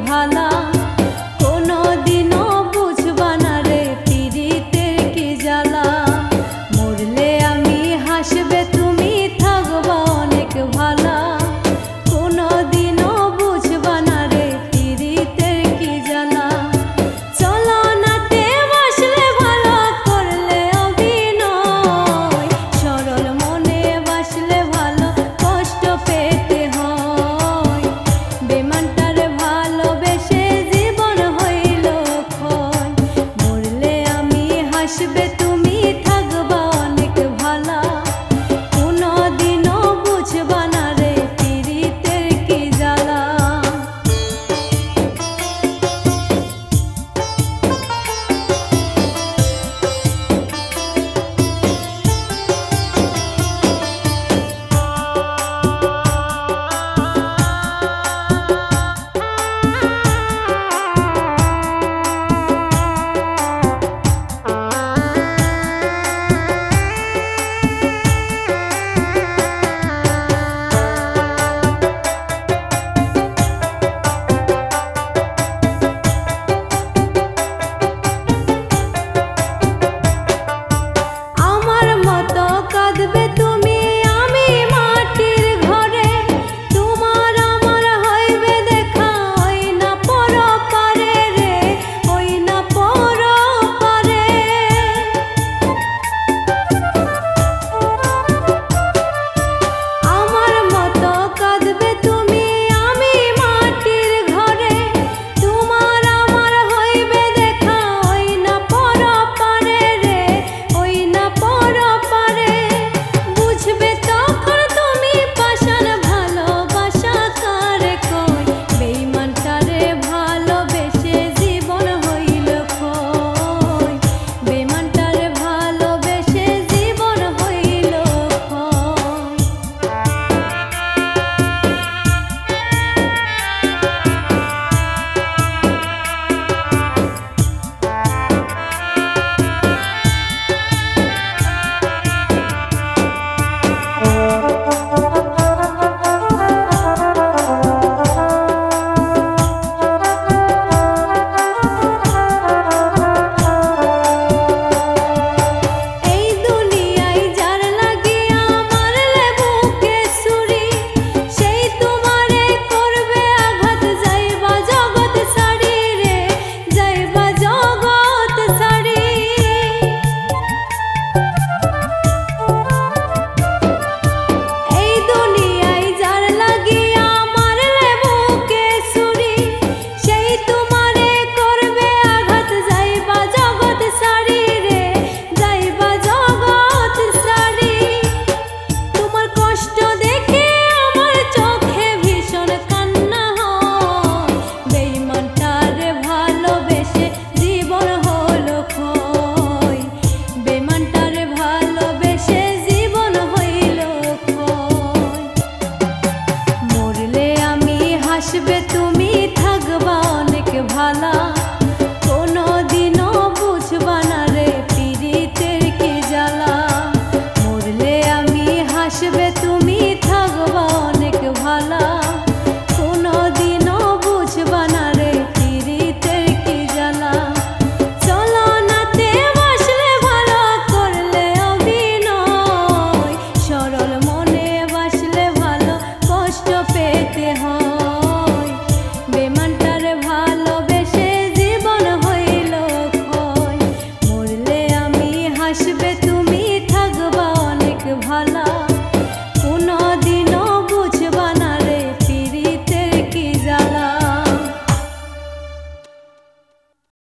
ভালা কোনো দিনও বুঝবা না রে পীড়িতের কি জ্বালা। মরলে আমি হাসবে তুমি থাকবা অনেক ভালা কোনো দিনও বুঝবা না রে পীড়িতের কি জ্বালা। চলো নাতে বাসলে ভালো করলে অভিনয় সরল মনে বাসলে ভালো কষ্ট পেতে হয়। বেমানটার ভালোবেসে জীবন হইল ক্ষয়। মরলে আমি হাসবে তুমি থাকবা অনেক ভালা কোনো দিনও বুঝবা না রে পীড়িতের কি জ্বালা। হাসবে তুমি থাকবা অনেক ভালা কোনো দিনও বুঝবা না রে পীড়িতের কি জ্বালা। মরলে আমি হাসবে তুমি থাকবা অনেক ভালা কোনো দিনও বুঝবা না রে পীড়িতের কি জ্বালা। চলো নাতে বাসলে ভালো করলে অভিনয় সরল মনে বাসলে ভালো কষ্ট পেতে হয়। বেমানটার ভালোবেসে জীবন হইল ক্ষয়। মরলে আমি হাসব